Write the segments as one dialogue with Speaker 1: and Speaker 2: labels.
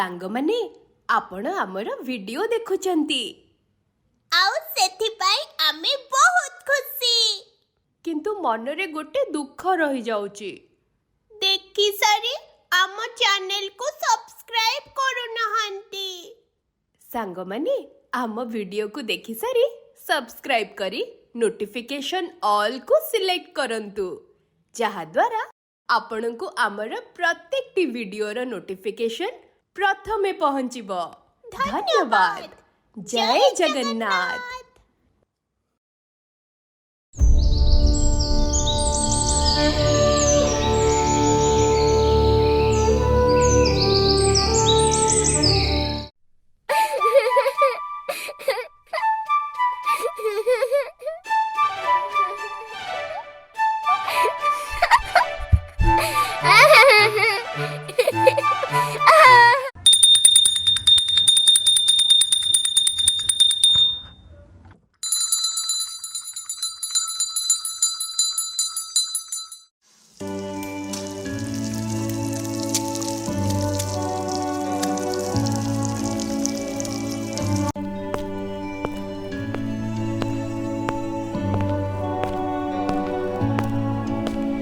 Speaker 1: सांगमाने आपण आमर वीडियो देखुचंती
Speaker 2: आउ सेथिपाई आमे बहुत खुशी
Speaker 1: किंतु मनरे गोटे दुख रही जाउची।
Speaker 2: देखि सारी आम चैनल को सब्सक्राइब करू नहंती।
Speaker 1: सांगमाने आम वीडियो को देखि सारी सब्सक्राइब करी नोटिफिकेशन ऑल को सिलेक्ट करंतु जहा द्वारा आपनकु आमर प्रत्येक वीडियो रो नोटिफिकेशन प्रथमे पहुंचीबो। धन्यवाद। जय जगन्नाथ।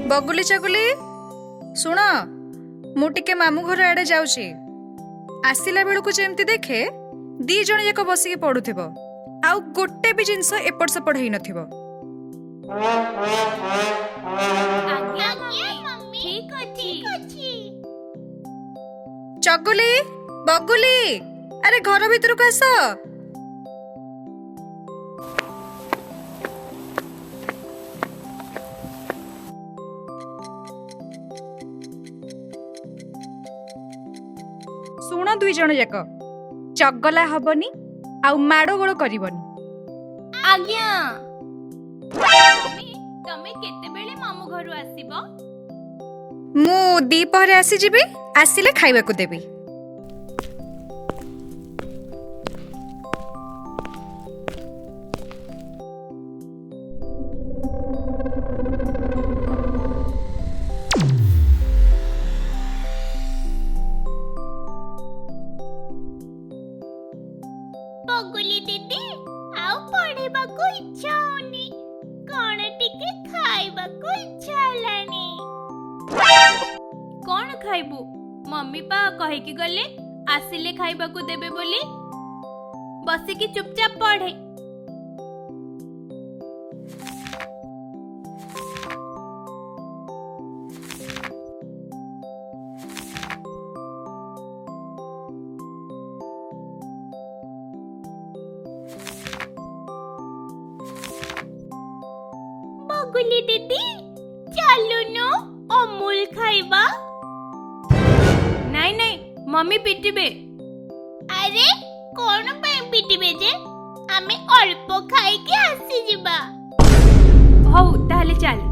Speaker 3: बगुली चगुली सुन मु टिके मामू घर आड़े जाऊची आसिला बेलू जेमती देखे दी जण जाक बसिकी पढ़ुथिबो आउ गोटे भी जिंस एपट सेपट हेई नथिबो। चगुली बगुली अरे घर भीतर को आस। सुन दुई जण जाक चगला हबनी आउ माड़ो गोळ करबनी।
Speaker 2: आज्ञा मम्मी तमे केते बेले मामू घरु आसीबो?
Speaker 3: मु दीपहरे आसी जिबी आसिले खाइबा को देबी।
Speaker 2: बगुली दीदी आउ पढ़ेबा को इच्छा होनी कोन टिके खाइबा को इच्छा हलानी। कोन खाइबू? मम्मी पा कहे कि गले आसिले खाइबा को देबे बोली बसी की चुपचाप पढ़े। बगुली दीदी चलू नो अमूल खाइबा। नहीं नहीं मम्मी पिटिबे। अरे कौन पे पिटिबे जे आमे अल्प खाई के आसी जिबा। हौ ताले चल।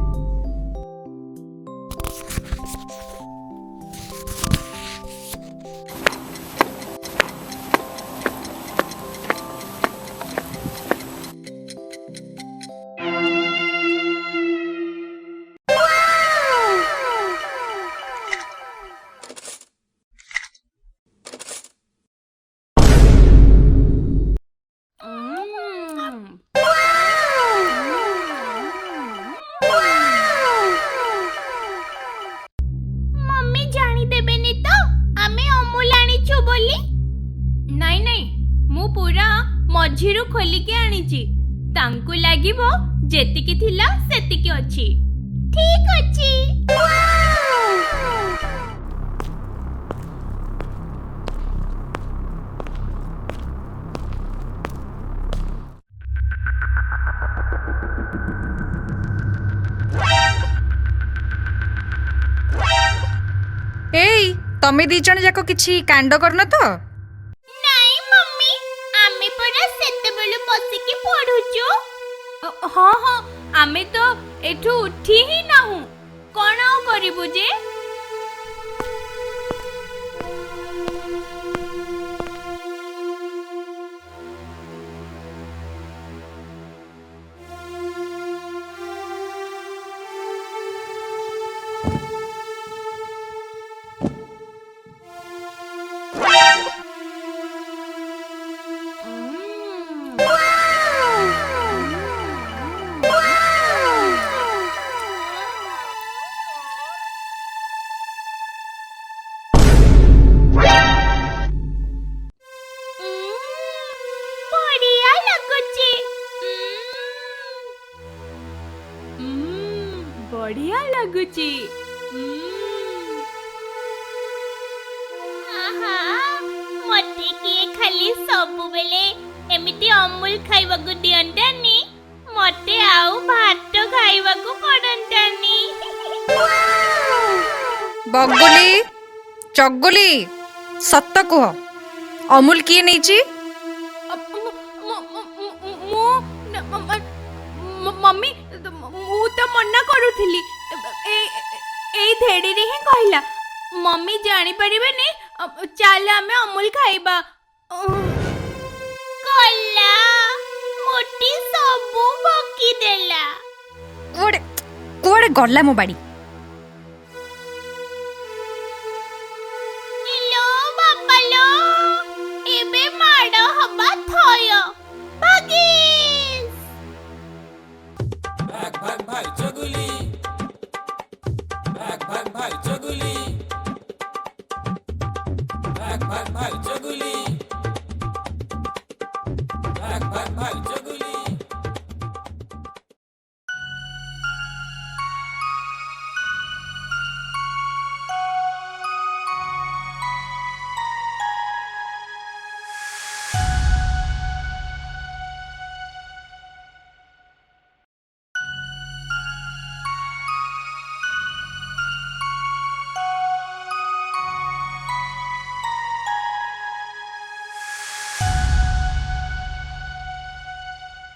Speaker 2: मझिरु खोलिके आनिची तांकु लागिबो जेतिकी थिला सेतिकी अछि। ठीक अछि।
Speaker 3: एई तमे दी जण जाक किछि कांड करन तो?
Speaker 2: नहीं मम्मी आमे परा सेते बेले बसिकी पढुचो। हाँ हाँ आमे तो एठू उठी ही नाहु कोन आउ करिबु जे। ବଢିଆ ଲାଗୁଛି। ଆହା, ମତେ କିଏ ଖାଲି ସବୁବେଳେ ଏମିତି ଅମୁଲ ଖାଇବାକୁ ଦିଅନ୍ତାନି, ମତେ ଆଉ ଭାତ ଖାଇବାକୁ ପଡନ୍ତାନି।
Speaker 3: ବଗୁଲି ଚଗୁଲି ସତ କୁହ, ଅମୁଲ କିଏ ନେଇଛି?
Speaker 2: ମମି, ମୁଁ ତ ମନା କରୁଥିଲି, ଏଇ ଧେଡ଼ିରେ ହିଁ କହିଲା। ମମି ଜାଣିପାରିବେନି, ଚାଲ ଆମେ ଅମୁଲ ଖାଇବା। କଲା ମୋଟି ସବୁ ବକିଦେଲା।
Speaker 3: କୁଆଡେ କୁଆଡେ ଗଲା ମୋ ବାଡ଼ି?
Speaker 2: ଇଲୋ ବାପାଲୋ, ଏବେ ମାଡ଼ ହବା ଥୟ। ଭାଗିସ୍।
Speaker 4: भाग भाग भाग चगुली, भाग भाग भाग चगुली, भाग भाग भाग चगुली, भाग भाग भाग चगुली।